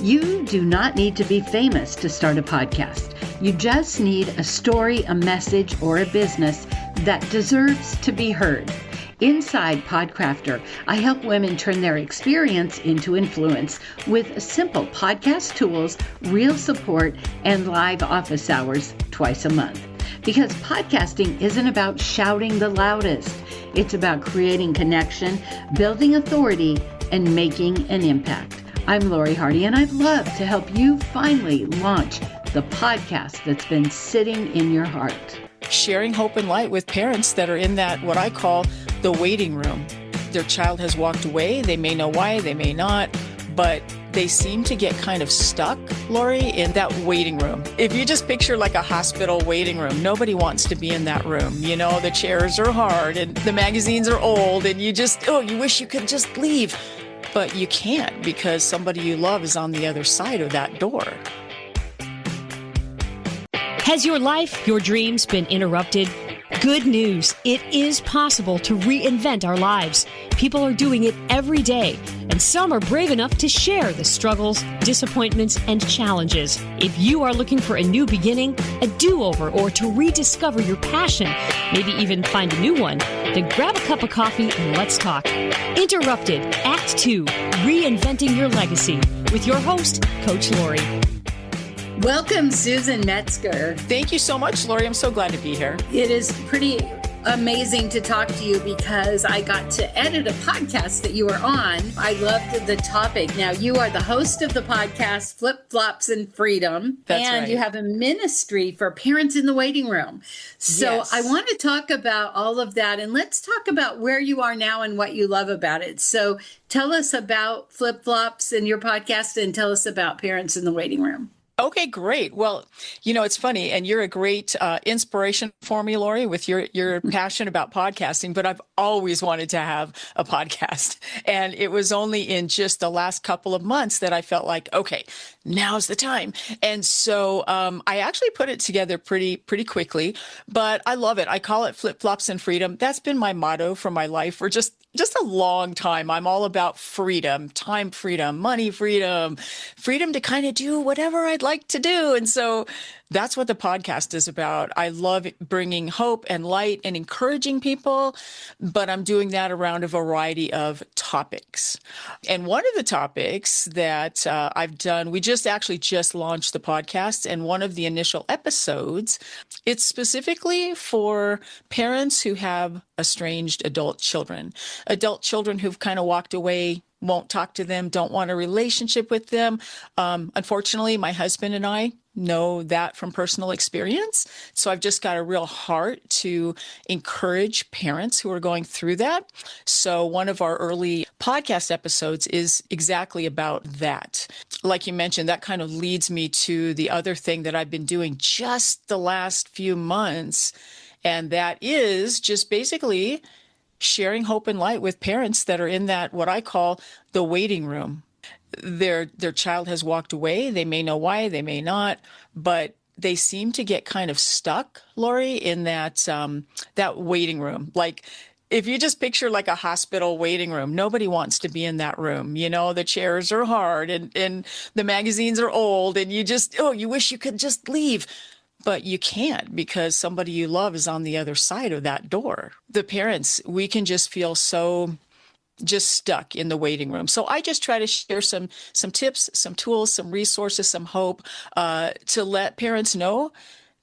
You do not need to be famous to start a podcast. You just need a story, a message, or a business that deserves to be heard. Inside Podcrafter, I help women turn their experience into influence with simple podcast tools, real support, and live office hours twice a month. Because podcasting isn't about shouting the loudest. It's about creating connection, building authority, and making an impact. I'm Lori Hardy, and I'd love to help you finally launch the podcast that's been sitting in your heart. Sharing hope and light with parents that are in that, what I call the waiting room. Their child has walked away. They may know why, they may not, but they seem to get kind of stuck, Lori, in that waiting room. If you just picture like a hospital waiting room, nobody wants to be in that room. You know, the chairs are hard and the magazines are old and you wish you could just leave. But you can't because somebody you love is on the other side of that door. Has your life, your dreams been interrupted? Good news. It is possible to reinvent our lives. People are doing it every day, and some are brave enough to share the struggles, disappointments, and challenges. If you are looking for a new beginning, a do-over, or to rediscover your passion, maybe even find a new one, then grab a cup of coffee and let's talk. Interrupted, Act 2, Reinventing Your Legacy, with your host, Coach Lori. Welcome, Susan Metzger. Thank you so much, Lori. I'm so glad to be here. It is pretty amazing to talk to you because I got to edit a podcast that you were on. I loved the topic. Now, you are the host of the podcast, Flip Flops and Freedom. That's and right. You have a ministry for parents in the waiting room. So Yes. I want to talk about all of that. And let's talk about where you are now and what you love about it. So tell us about Flip Flops and your podcast and tell us about parents in the waiting room. Okay, great. Well, you know, it's funny, and you're a great inspiration for me, Lori, with your passion about podcasting, but I've always wanted to have a podcast. And it was only in just the last couple of months that I felt like, okay, now's the time. And so I actually put it together pretty quickly, but I love it. I call it Flip Flops and Freedom. That's been my motto for my life for just a long time. I'm all about freedom, time freedom, money freedom, freedom to kind of do whatever I'd like to do. And so that's what the podcast is about. I love bringing hope and light and encouraging people, but I'm doing that around a variety of topics. And one of the topics that I've done, we just launched the podcast, and one of the initial episodes, it's specifically for parents who have estranged adult children who've kind of walked away, won't talk to them, don't want a relationship with them. Unfortunately, my husband and I know that from personal experience. So I've just got a real heart to encourage parents who are going through that. So one of our early podcast episodes is exactly about that. Like you mentioned, that kind of leads me to the other thing that I've been doing just the last few months. And that is just basically sharing hope and light with parents that are in that, what I call the waiting room. Their child has walked away. They may know why, they may not, but they seem to get kind of stuck, Lori, in that waiting room. Like, if you just picture like a hospital waiting room, nobody wants to be in that room. You know, the chairs are hard and the magazines are old and you wish you could just leave. But you can't because somebody you love is on the other side of that door. The parents, we can just feel so just stuck in the waiting room. So I just try to share some tips, some tools, some resources, some hope to let parents know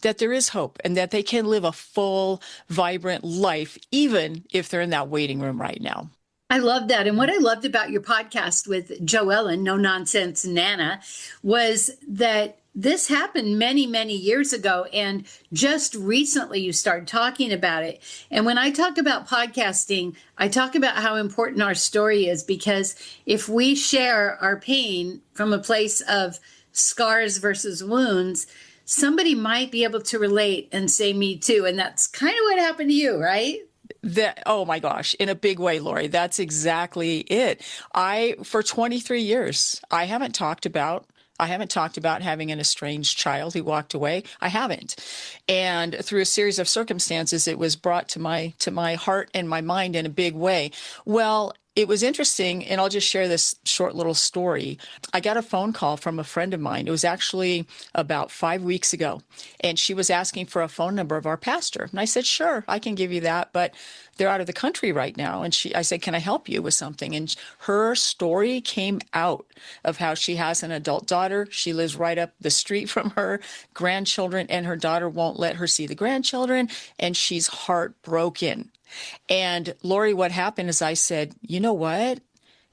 that there is hope and that they can live a full, vibrant life, even if they're in that waiting room right now. I love that. And what I loved about your podcast with Joe Ellen, No Nonsense Nana, was that this happened many, many years ago. And just recently you started talking about it. And when I talk about podcasting, I talk about how important our story is, because if we share our pain from a place of scars versus wounds, somebody might be able to relate and say, me too. And that's kind of what happened to you, right? Oh my gosh, in a big way, Lori, that's exactly it. For 23 years, I haven't talked about having an estranged child who walked away. I haven't. And through a series of circumstances, it was brought to my heart and my mind in a big way. Well, it was interesting, and I'll just share this short little story. I got a phone call from a friend of mine. It was actually about 5 weeks ago, and she was asking for a phone number of our pastor. And I said, sure, I can give you that, but they're out of the country right now. And I said, can I help you with something? And her story came out of how she has an adult daughter. She lives right up the street from her grandchildren, and her daughter won't let her see the grandchildren, and she's heartbroken. And Lori, what happened is I said, you know what?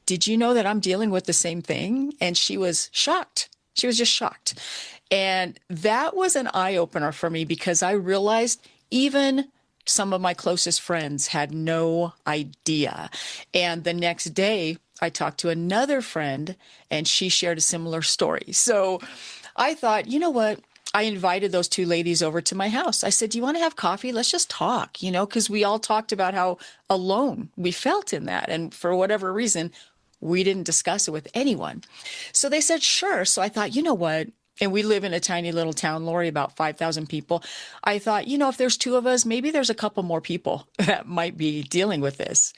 Did you know that I'm dealing with the same thing? And she was shocked. She was just shocked. And that was an eye opener for me, because I realized even some of my closest friends had no idea. And the next day I talked to another friend, and she shared a similar story. So I thought, you know what? I invited those two ladies over to my house. I said, do you want to have coffee? Let's just talk, because we all talked about how alone we felt in that. And for whatever reason, we didn't discuss it with anyone. So they said, sure. So I thought, you know what? And we live in a tiny little town, Lori, about 5,000 people. I thought, if there's two of us, maybe there's a couple more people that might be dealing with this.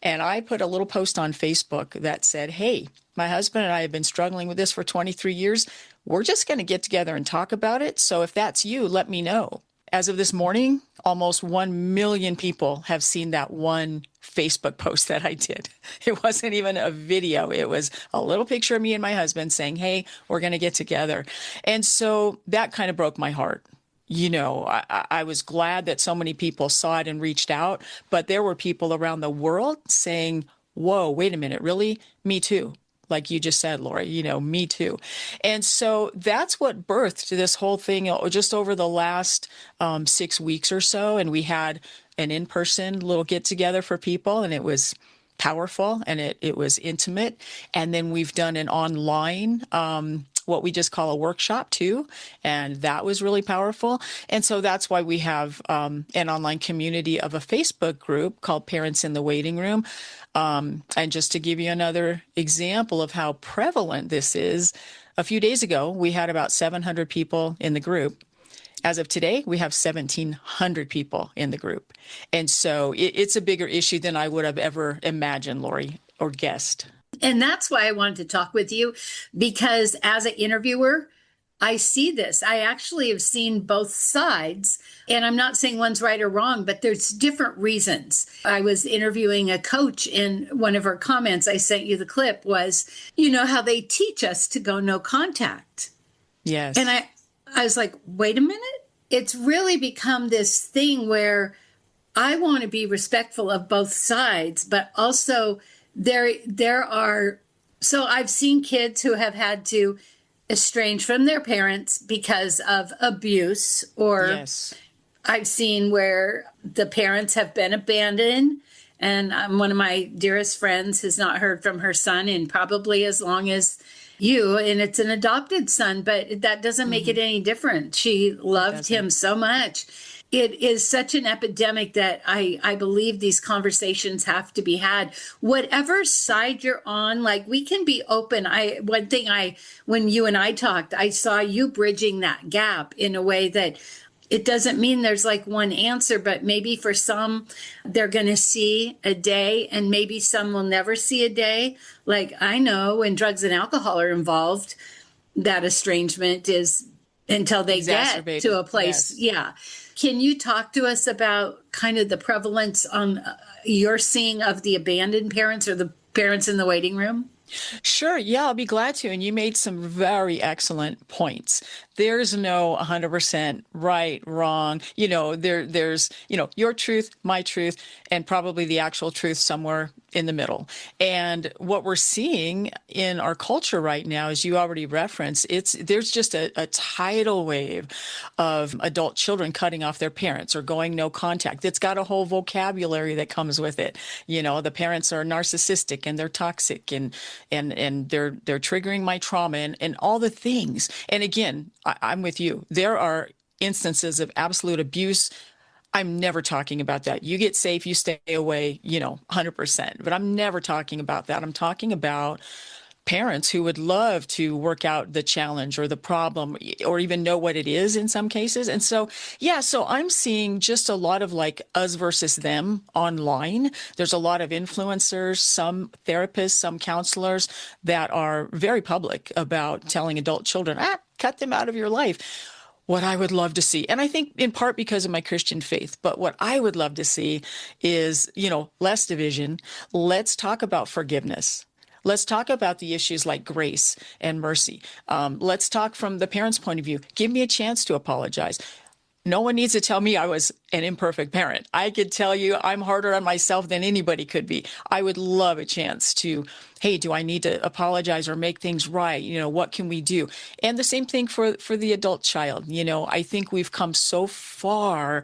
And I put a little post on Facebook that said, hey, my husband and I have been struggling with this for 23 years. We're just going to get together and talk about it. So if that's you, let me know. As of this morning, almost 1 million people have seen that one Facebook post that I did. It wasn't even a video. It was a little picture of me and my husband saying, hey, we're going to get together. And so that kind of broke my heart. I was glad that so many people saw it and reached out, but there were people around the world saying, whoa, wait a minute, really? Me too. Like you just said, Lori, me too. And so that's what birthed this whole thing just over the last 6 weeks or so. And we had an in-person little get together for people, and it was powerful, and it was intimate. And then we've done an online what we just call a workshop too. And that was really powerful. And so that's why we have an online community of a Facebook group called Parents in the Waiting Room. And just to give you another example of how prevalent this is, a few days ago, we had about 700 people in the group. As of today, we have 1,700 people in the group. And so it's a bigger issue than I would have ever imagined, Lori, or guessed. And that's why I wanted to talk with you, because as an interviewer, I see this. I actually have seen both sides, and I'm not saying one's right or wrong, but there's different reasons. I was interviewing a coach, and one of her comments, I sent you the clip, was, how they teach us to go no contact. Yes. And I was like, wait a minute. It's really become this thing where I want to be respectful of both sides, but also there are, so I've seen kids who have had to estrange from their parents because of abuse, or yes. I've seen where the parents have been abandoned. And one of my dearest friends has not heard from her son in probably as long as you, and it's an adopted son, but that doesn't make it any different. She loved him so much. It is such an epidemic that I believe these conversations have to be had. Whatever side you're on, like, we can be open. When you and I talked, I saw you bridging that gap in a way that it doesn't mean there's like one answer, but maybe for some, they're going to see a day, and maybe some will never see a day. Like, I know when drugs and alcohol are involved, that estrangement is until they get to a place. Yes. Yeah. Can you talk to us about kind of the prevalence on you're seeing of the abandoned parents or the parents in the waiting room? Sure. Yeah, I'll be glad to. And you made some very excellent points. There's no 100% right, wrong. There's your truth, my truth, and probably the actual truth somewhere in the middle. And what we're seeing in our culture right now, as you already referenced, there's just a tidal wave of adult children cutting off their parents or going no contact. It's got a whole vocabulary that comes with it. The parents are narcissistic and they're toxic and they're triggering my trauma and all the things. And again, I'm with you. There are instances of absolute abuse. I'm never talking about that. You get safe, you stay away, 100%. But I'm never talking about that. I'm talking about parents who would love to work out the challenge or the problem or even know what it is in some cases. And so, yeah, so I'm seeing just a lot of like us versus them online. There's a lot of influencers, some therapists, some counselors that are very public about telling adult children, cut them out of your life. What I would love to see, and I think in part because of my Christian faith, but what I would love to see is, less division. Let's talk about forgiveness. Let's talk about the issues like grace and mercy. Let's talk from the parent's point of view. Give me a chance to apologize. No one needs to tell me I was an imperfect parent. I could tell you I'm harder on myself than anybody could be. I would love a chance to, hey, do I need to apologize or make things right? What can we do? And the same thing for the adult child. I think we've come so far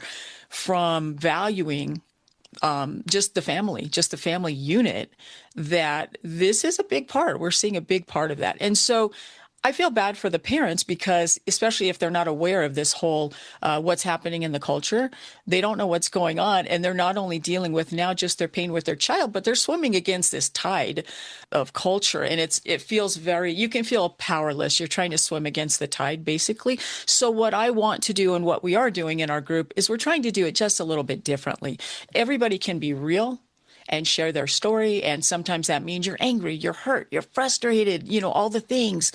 from valuing just the family unit, that this is a big part. We're seeing a big part of that. And so I feel bad for the parents because, especially if they're not aware of this whole what's happening in the culture, they don't know what's going on. And they're not only dealing with now just their pain with their child, but they're swimming against this tide of culture. And it feels you can feel powerless. You're trying to swim against the tide, basically. So what I want to do and what we are doing in our group is we're trying to do it just a little bit differently. Everybody can be real and share their story. And sometimes that means you're angry, you're hurt, you're frustrated, all the things.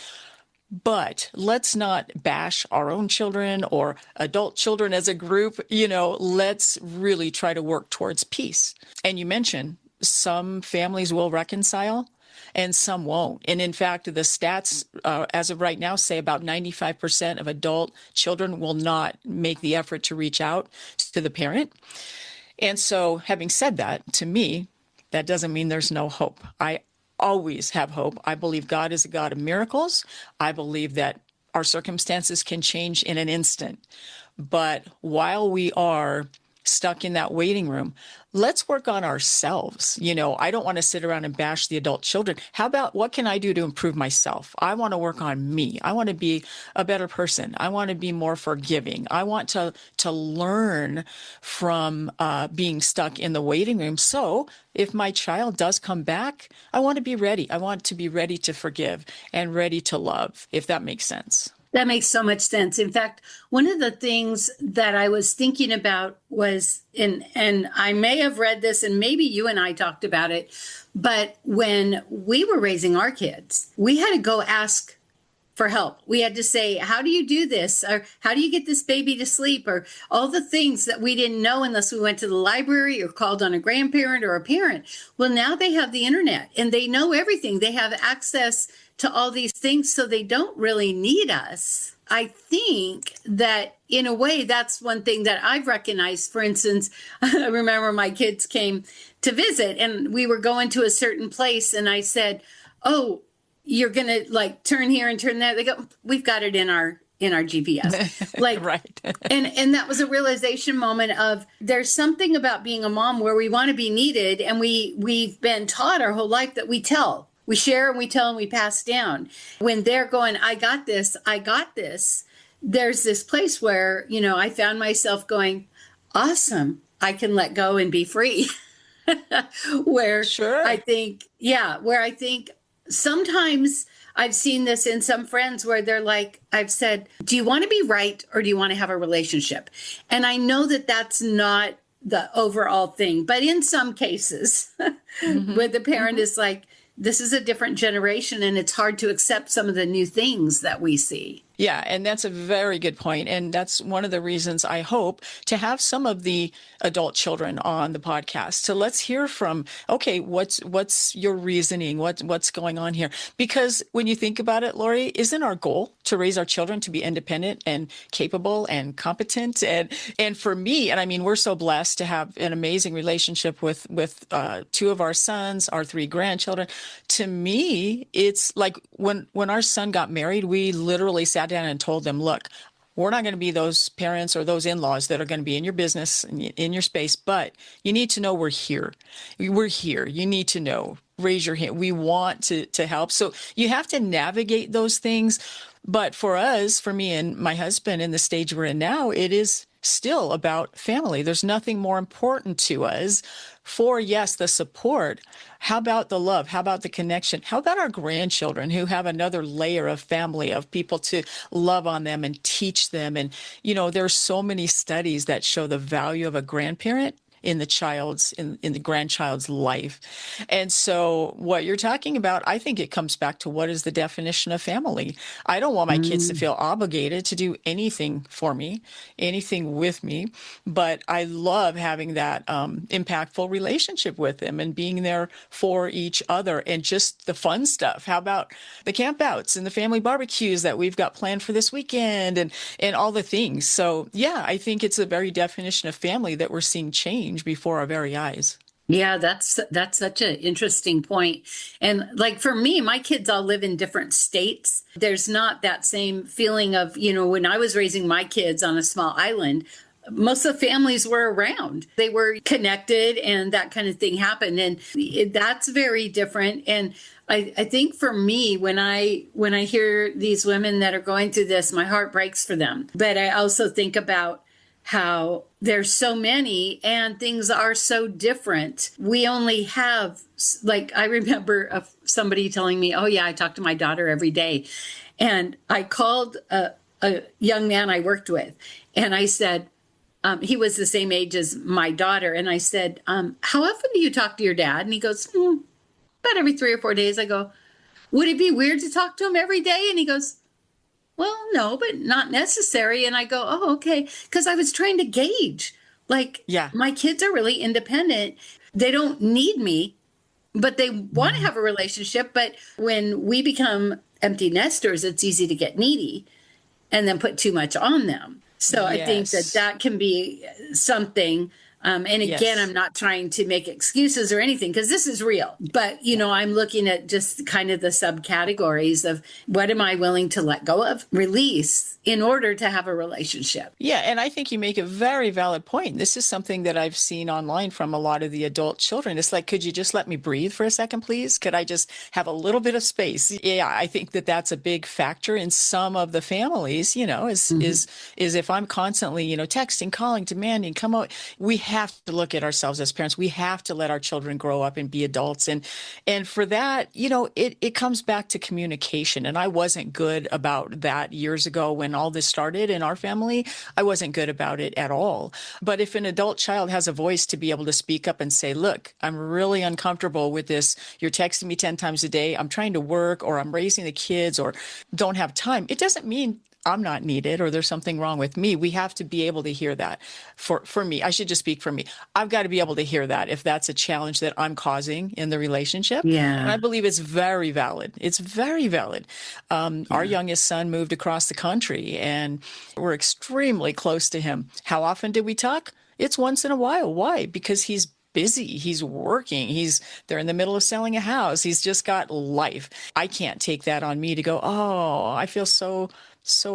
But let's not bash our own children or adult children as a group. Let's really try to work towards peace. And you mentioned some families will reconcile and some won't. And in fact, the stats as of right now say about 95% of adult children will not make the effort to reach out to the parent. And so having said that, to me, that doesn't mean there's no hope. I always have hope. I believe God is a God of miracles. I believe that our circumstances can change in an instant. But while we are stuck in that waiting room, let's work on ourselves. I don't want to sit around and bash the adult children. How about what can I do to improve myself? I want to work on me. I want to be a better person. I want to be more forgiving. I want to learn from being stuck in the waiting room. So if my child does come back, I want to be ready. I want to be ready to forgive and ready to love, if that makes sense. That makes so much sense. In fact, one of the things that I was thinking about was, and I may have read this and maybe you and I talked about it, but when we were raising our kids, we had to go ask for help. We had to say, how do you do this? Or how do you get this baby to sleep? Or all the things that we didn't know unless we went to the library or called on a grandparent or a parent. Well, now they have the internet and they know everything. They have access to all these things, so they don't really need us. I think that in a way, that's one thing that I've recognized. For instance, I remember my kids came to visit and we were going to a certain place and I said, oh, you're going to turn here and turn there. They go, we've got it in our GPS. Right. and that was a realization moment of there's something about being a mom where we want to be needed. And we've been taught our whole life that we tell. We share and we tell and we pass down. When they're going, I got this, there's this place where, I found myself going, awesome, I can let go and be free. where sure. I think sometimes I've seen this in some friends where they're like, I've said, do you want to be right or do you want to have a relationship? And I know that that's not the overall thing, but in some cases where the parent is like, this is a different generation and it's hard to accept some of the new things that we see. Yeah, and that's a very good point. And that's one of the reasons I hope to have some of the adult children on the podcast. So let's hear from, okay, what's your reasoning? What's going on here? Because when you think about it, Lori, isn't our goal to raise our children to be independent and capable and competent? And for me, and I mean, we're so blessed to have an amazing relationship with two of our sons, our three grandchildren. To me, it's like when our son got married, we literally sat down and told them, look, we're not going to be those parents or those in-laws that are going to be in your business, in your space, but you need to know we're here. We're here. You need to know. Raise your hand. We want to help. So you have to navigate those things. But for us, for me and my husband in the stage we're in now, it is still about family. There's nothing more important to us for, yes, the support. How about the love? How about the connection? How about our grandchildren who have another layer of family, of people to love on them and teach them? And, there's so many studies that show the value of a grandparent in the grandchild's life. And so what you're talking about, I think it comes back to what is the definition of family. I don't want my kids to feel obligated to do anything for me, anything with me, but I love having that impactful relationship with them and being there for each other and just the fun stuff. How about the campouts and the family barbecues that we've got planned for this weekend and all the things. So yeah, I think it's the very definition of family that we're seeing change before our very eyes. Yeah, that's such an interesting point. And like for me, my kids all live in different states. There's not that same feeling of, when I was raising my kids on a small island, most of the families were around. They were connected and that kind of thing happened. And that's very different. And I think for me, when I hear these women that are going through this, my heart breaks for them. But I also think about how there's so many and things are so different. We only have, like, I remember somebody telling me, oh yeah, I talk to my daughter every day. And I called a young man I worked with and I said, he was the same age as my daughter. And I said, how often do you talk to your dad? And he goes, about every 3 or 4 days. I go, would it be weird to talk to him every day? And he goes, well, no, but not necessary. And I go, oh, okay. Because I was trying to gauge, my kids are really independent. They don't need me, but they want to have a relationship. But when we become empty nesters, it's easy to get needy and then put too much on them. So I think that can be something. And again, I'm not trying to make excuses or anything because this is real. But, I'm looking at just kind of the subcategories of what am I willing to let go of, release in order to have a relationship. Yeah. And I think you make a very valid point. This is something that I've seen online from a lot of the adult children. It's like, could you just let me breathe for a second, please? Could I just have a little bit of space? Yeah, I think that that's a big factor in some of the families, is if I'm constantly, texting, calling, demanding, come out, we have to look at ourselves as parents. We have to let our children grow up and be adults. And for that, it comes back to communication. And I wasn't good about that years ago when all this started in our family. I wasn't good about it at all. But if an adult child has a voice to be able to speak up and say, look, I'm really uncomfortable with this. You're texting me 10 times a day. I'm trying to work or I'm raising the kids or don't have time. It doesn't mean I'm not needed or there's something wrong with me. We have to be able to hear that. For me, I should just speak for me. I've got to be able to hear that if that's a challenge that I'm causing in the relationship. Yeah. And I believe it's very valid. It's very valid. Our youngest son moved across the country and we're extremely close to him. How often did we talk? It's once in a while. Why? Because he's busy. He's working. They're in the middle of selling a house. He's just got life. I can't take that on me to go, oh, I feel so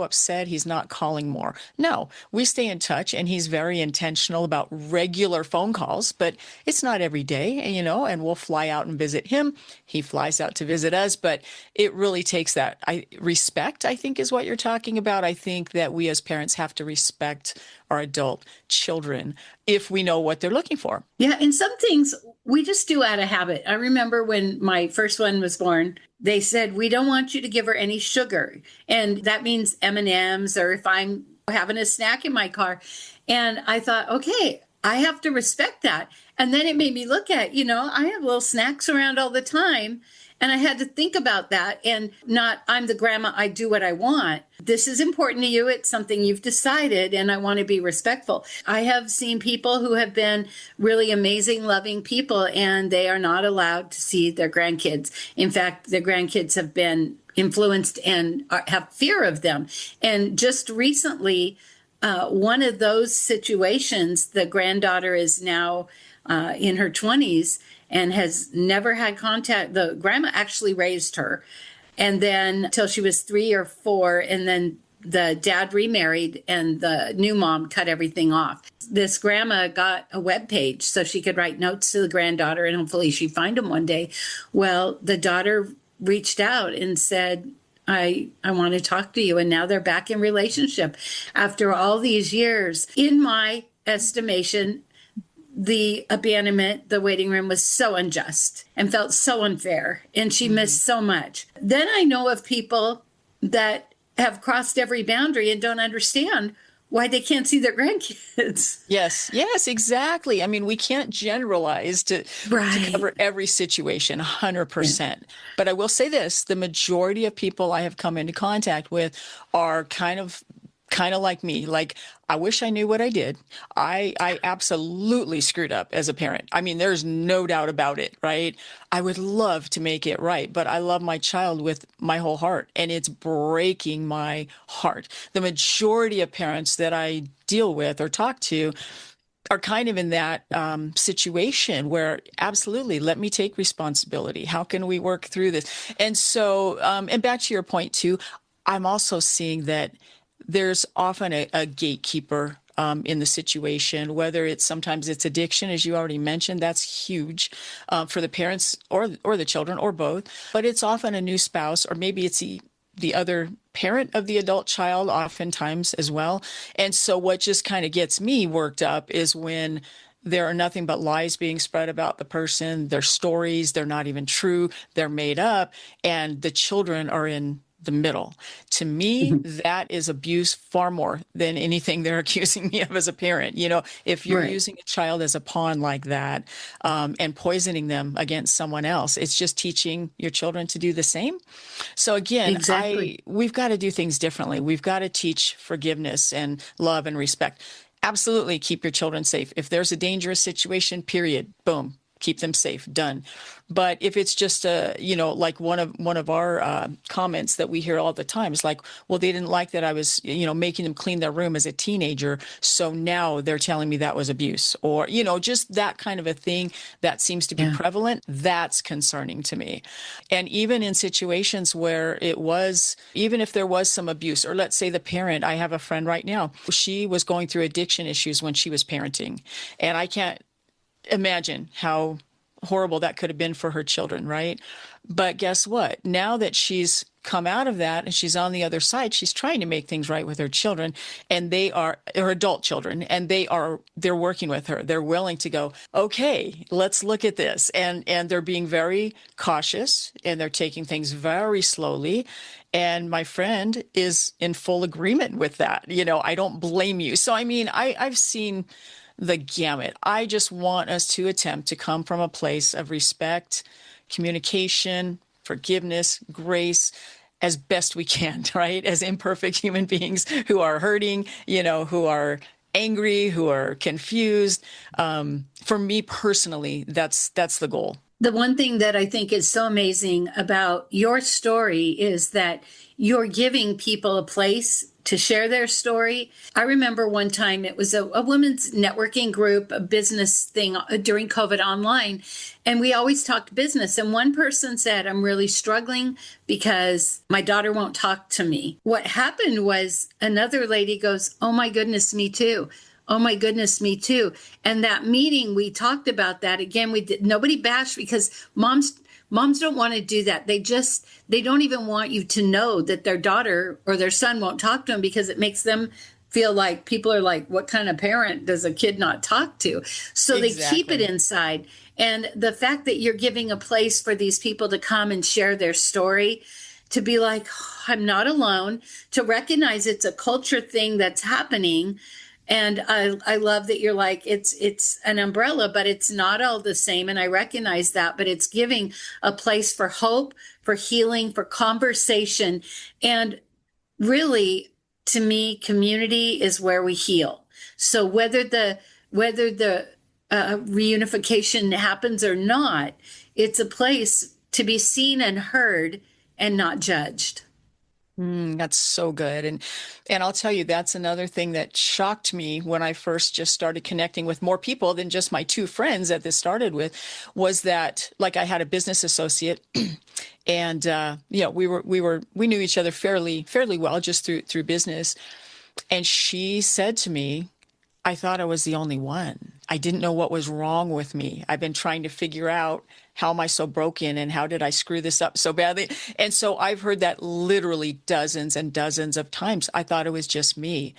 upset he's not calling more. No, we stay in touch and he's very intentional about regular phone calls, but it's not every day, and we'll fly out and visit him. He flies out to visit us, but it really takes that. Respect, I think, is what you're talking about. I think that we as parents have to respect our adult children if we know what they're looking for. Yeah, and some things we just do out of habit. I remember when my first one was born, they said, we don't want you to give her any sugar. And that means M&Ms or if I'm having a snack in my car. And I thought, okay, I have to respect that. And then it made me look at, I have little snacks around all the time. And I had to think about that and not, I'm the grandma, I do what I want. This is important to you. It's something you've decided, and I want to be respectful. I have seen people who have been really amazing, loving people, and they are not allowed to see their grandkids. In fact, their grandkids have been influenced and have fear of them. And just recently, one of those situations, the granddaughter is now in her 20s, and has never had contact. The grandma actually raised her. And then till she was 3 or 4. And then the dad remarried and the new mom cut everything off. This grandma got a webpage so she could write notes to the granddaughter and hopefully she'd find them one day. Well, the daughter reached out and said, I want to talk to you. And now they're back in relationship after all these years. In my estimation, the abandonment, the waiting room was so unjust and felt so unfair. And she missed so much. Then I know of people that have crossed every boundary and don't understand why they can't see their grandkids. Yes, exactly. I mean, we can't generalize to cover every situation 100%. But I will say this, the majority of people I have come into contact with are kind of like me. Like, I wish I knew what I did. I absolutely screwed up as a parent. I mean, there's no doubt about it, right? I would love to make it right, but I love my child with my whole heart, and it's breaking my heart. The majority of parents that I deal with or talk to are kind of in that situation where absolutely, let me take responsibility. How can we work through this? And so, and back to your point too, I'm also seeing that there's often a gatekeeper in the situation, whether sometimes it's addiction, as you already mentioned, that's huge for the parents or the children or both, but it's often a new spouse, or maybe it's the other parent of the adult child oftentimes as well. And so what just kind of gets me worked up is when there are nothing but lies being spread about the person, their stories, they're not even true, they're made up, and the children are in the middle. To me, that is abuse far more than anything they're accusing me of as a parent. You know, if you're using a child as a pawn like that, and poisoning them against someone else, it's just teaching your children to do the same. So again, we've got to do things differently. We've got to teach forgiveness and love and respect. Absolutely keep your children safe. If there's a dangerous situation, period, boom, keep them safe, done. But if it's just like one of our comments that we hear all the time is like, well, they didn't like that I was, making them clean their room as a teenager, so now they're telling me that was abuse, or just that kind of a thing that seems to be prevalent. That's concerning to me. And even in situations where even if there was some abuse, or let's say the parent, I have a friend right now, she was going through addiction issues when she was parenting, and I can't imagine how horrible that could have been for her children, right? But guess what? Now that she's come out of that and she's on the other side, she's trying to make things right with her children, and they are her adult children, and they're working with her. They're willing to go, okay, let's look at this. And they're being very cautious, and they're taking things very slowly. And my friend is in full agreement with that. I don't blame you. So, I mean, I've seen the gamut. I just want us to attempt to come from a place of respect, communication, forgiveness, grace, as best we can, right? As imperfect human beings who are hurting, who are angry, who are confused. For me personally, that's the goal. The one thing that I think is so amazing about your story is that you're giving people a place to share their story. I remember one time it was a women's networking group, a business thing during COVID online, and we always talked business. And one person said, I'm really struggling because my daughter won't talk to me. What happened was another lady goes, oh my goodness, me too. Oh my goodness, me too. And that meeting, we talked about that again. Nobody bashed, because moms don't want to do that. They don't even want you to know that their daughter or their son won't talk to them, because it makes them feel like people are like, what kind of parent does a kid not talk to? So They keep it inside. And the fact that you're giving a place for these people to come and share their story, to be like, oh, I'm not alone, to recognize it's a culture thing that's happening. And I love that you're like, it's an umbrella, but it's not all the same. And I recognize that, but it's giving a place for hope, for healing, for conversation. And really, to me, community is where we heal. So whether the reunification happens or not, it's a place to be seen and heard and not judged. That's so good. And I'll tell you, that's another thing that shocked me when I first just started connecting with more people than just my two friends that this started with, was that, like, I had a business associate and, we knew each other fairly well just through business. And she said to me, I thought I was the only one. I didn't know what was wrong with me. I've been trying to figure out, how am I so broken and how did I screw this up so badly? And so I've heard that literally dozens and dozens of times. I thought it was just me.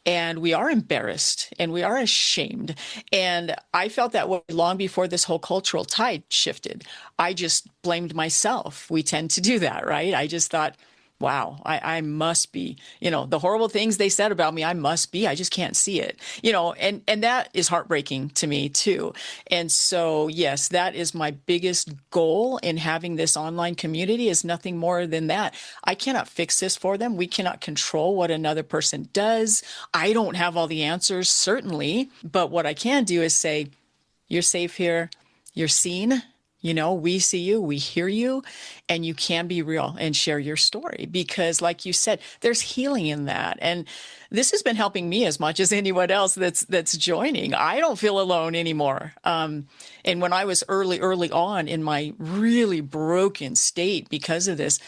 And we are embarrassed and we are ashamed. And I felt that way long before this whole cultural tide shifted. I just blamed myself. We tend to do that, right? I just thought, wow, I must be, the horrible things they said about me, I must be, I just can't see it, and that is heartbreaking to me too. And so, yes, that is my biggest goal in having this online community, is nothing more than that. I cannot fix this for them. We cannot control what another person does. I don't have all the answers, certainly, but what I can do is say, you're safe here, you're seen. We see you, we hear you, and you can be real and share your story, because like you said, there's healing in that. And this has been helping me as much as anyone else that's joining. I don't feel alone anymore. And when I was early on in my really broken state because of this,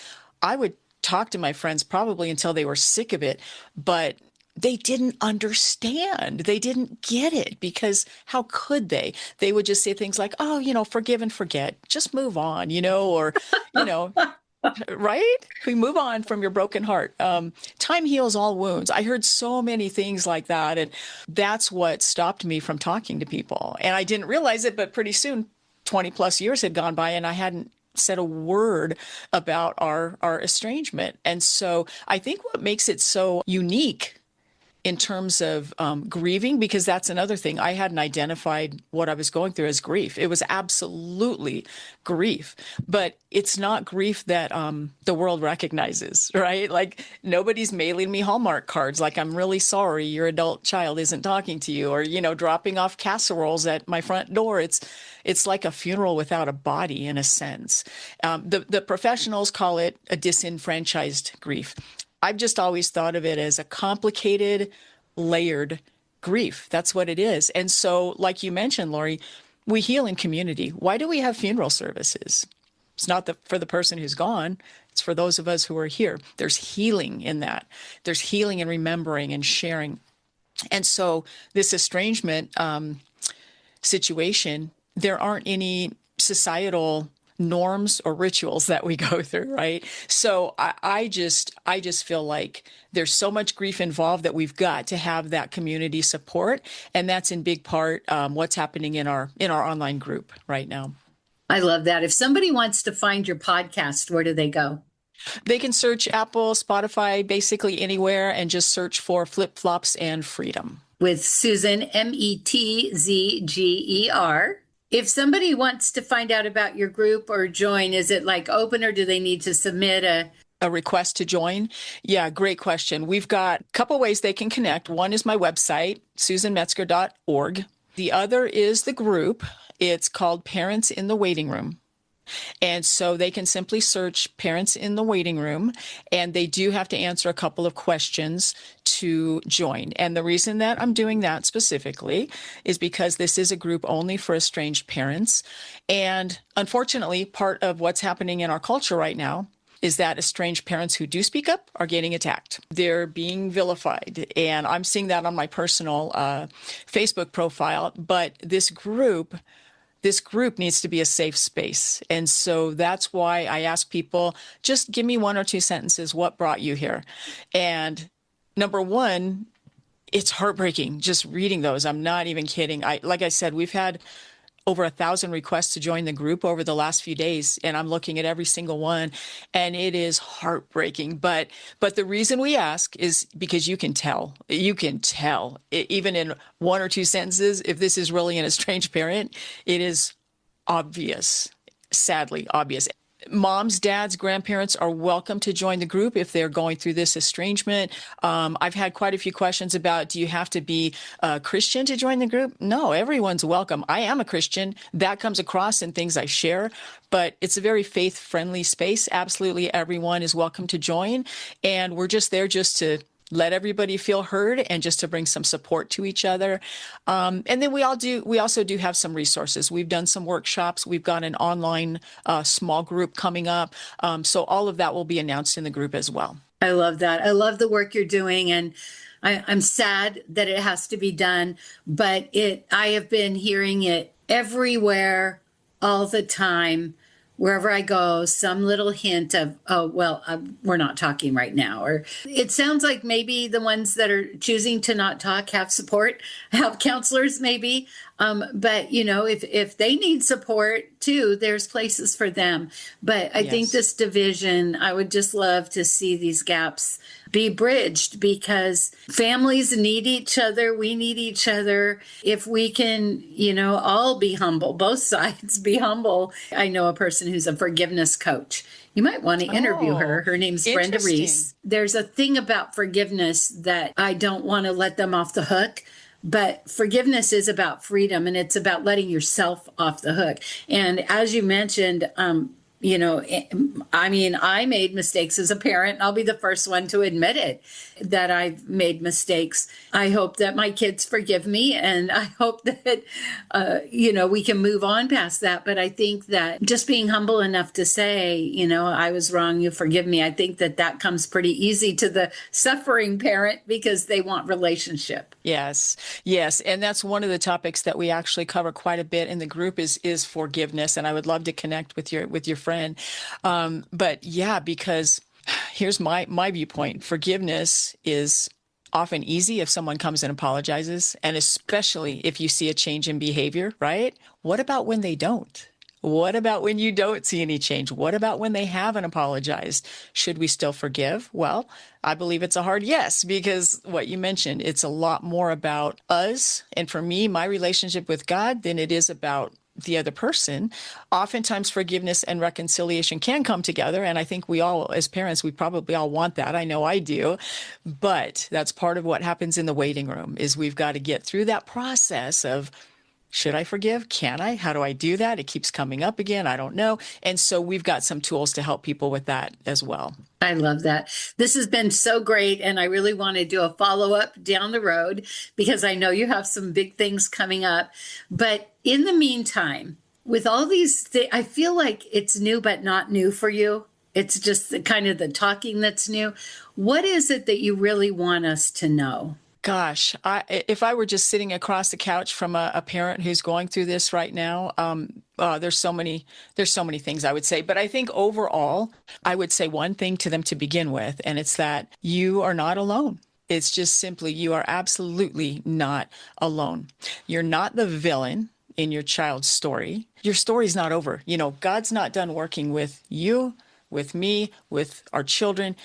I would talk to my friends probably until they were sick of it, but they didn't understand. They didn't get it, because how could they? They would just say things like, oh, forgive and forget, just move on, or, right? We move on from your broken heart. Time heals all wounds. I heard so many things like that. And that's what stopped me from talking to people. And I didn't realize it, but pretty soon, 20 plus years had gone by and I hadn't said a word about our estrangement. And so I think what makes it so unique in terms of grieving, because that's another thing. I hadn't identified what I was going through as grief. It was absolutely grief, but it's not grief that the world recognizes, right? Like, nobody's mailing me Hallmark cards like, I'm really sorry your adult child isn't talking to you, or, dropping off casseroles at my front door. It's like a funeral without a body, in a sense. The professionals call it a disenfranchised grief. I've just always thought of it as a complicated, layered grief. That's what it is. And so, like you mentioned, Lori, we heal in community. Why do we have funeral services? It's not for the person who's gone. It's for those of us who are here. There's healing in that. There's healing in remembering and sharing. And so this estrangement situation, there aren't any societal norms or rituals that we go through, right? So I just feel like there's so much grief involved that we've got to have that community support, and that's in big part what's happening in our online group right now. I love that. If somebody wants to find your podcast, where do they go? They can search Apple, Spotify, basically anywhere, and just search for Flip Flops and Freedom. With Susan, Metzger. If somebody wants to find out about your group or join, is it like open, or do they need to submit a request to join? Yeah, great question. We've got a couple ways they can connect. One is my website, susanmetzger.org. The other is the group. It's called Parents in the Waiting Room. And so they can simply search Parents in the Waiting Room, and they do have to answer a couple of questions to join. And the reason that I'm doing that specifically is because this is a group only for estranged parents. And unfortunately, part of what's happening in our culture right now is that estranged parents who do speak up are getting attacked. They're being vilified. And I'm seeing that on my personal Facebook profile. But this group needs to be a safe space. And so that's why I ask people, just give me one or two sentences. What brought you here? And number one, it's heartbreaking just reading those. I'm not even kidding. Like I said, we've had over 1,000 requests to join the group over the last few days, and I'm looking at every single one, and it is heartbreaking. But the reason we ask is because you can tell, even in one or two sentences, if this is really an estranged parent. It is obvious, sadly obvious. Moms, dads, grandparents are welcome to join the group if they're going through this estrangement. I've had quite a few questions about, do you have to be a Christian to join the group? No, everyone's welcome. I am a Christian. That comes across in things I share, but it's a very faith-friendly space. Absolutely everyone is welcome to join. And we're just there just to let everybody feel heard and just to bring some support to each other. And then we also do have some resources. We've done some workshops. We've got an online small group coming up. So all of that will be announced in the group as well. I love that. I love the work you're doing. And I'm sad that it has to be done, but I have been hearing it everywhere all the time. Wherever I go, some little hint of, we're not talking right now. Or it sounds like maybe the ones that are choosing to not talk have support, have counselors maybe. But, if they need support too, there's places for them. But I think this division, I would just love to see these gaps be bridged because families need each other. We need each other. If we can, all be humble, both sides be humble. I know a person who's a forgiveness coach. You might want to interview her. Her name's Brenda Reese. There's a thing about forgiveness that I don't want to let them off the hook. But forgiveness is about freedom, and it's about letting yourself off the hook. And as you mentioned, I made mistakes as a parent. I'll be the first one to admit it, that I've made mistakes. I hope that my kids forgive me, and I hope that, we can move on past that. But I think that just being humble enough to say, I was wrong, you forgive me. I think that comes pretty easy to the suffering parent because they want relationship. Yes. And that's one of the topics that we actually cover quite a bit in the group is forgiveness. And I would love to connect with your friend. But yeah, because here's my viewpoint. Forgiveness is often easy if someone comes and apologizes, and especially if you see a change in behavior, right? What about when they don't? What about when you don't see any change? What about when they haven't apologized? Should we still forgive? Well, I believe it's a hard yes, because what you mentioned, it's a lot more about us. And for me, my relationship with God than it is about the other person. Oftentimes forgiveness and reconciliation can come together. And I think we all, as parents, we probably all want that. I know I do. But that's part of what happens in the waiting room is we've got to get through that process of, should I forgive? Can I? How do I do that? It keeps coming up again. I don't know. And so we've got some tools to help people with that as well. I love that. This has been so great. And I really want to do a follow-up down the road because I know you have some big things coming up. But in the meantime, with all these things, I feel like it's new, but not new for you. It's just kind of the talking that's new. What is it that you really want us to know? Gosh, if I were just sitting across the couch from a parent who's going through this right now, there's so many things I would say. But I think overall, I would say one thing to them to begin with, and it's that you are not alone. It's just simply, you are absolutely not alone. You're not the villain in your child's story. Your story's not over. God's not done working with you, with me, with our children.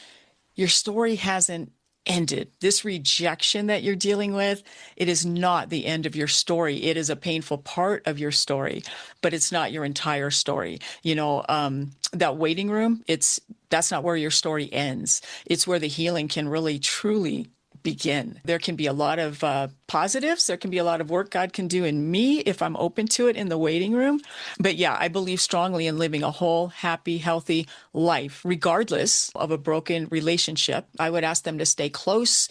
Your story hasn't ended. This rejection that you're dealing with, it is not the end of your story. It is a painful part of your story, but it's not your entire story. That waiting room, that's not where your story ends. It's where the healing can really, truly begin. There can be a lot of positives. There can be a lot of work God can do in me if I'm open to it in the waiting room. But yeah, I believe strongly in living a whole, happy, healthy life, regardless of a broken relationship. I would ask them to stay close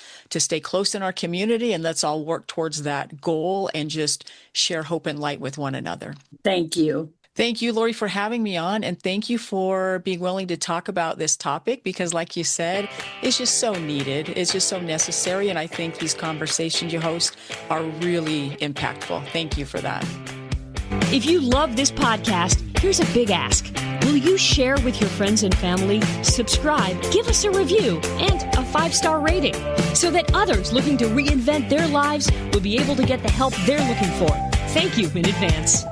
in our community, and let's all work towards that goal and just share hope and light with one another. Thank you. Thank you, Lori, for having me on. And thank you for being willing to talk about this topic because, like you said, it's just so needed. It's just so necessary. And I think these conversations you host are really impactful. Thank you for that. If you love this podcast, here's a big ask. Will you share with your friends and family, subscribe, give us a review, and a 5-star rating so that others looking to reinvent their lives will be able to get the help they're looking for? Thank you in advance.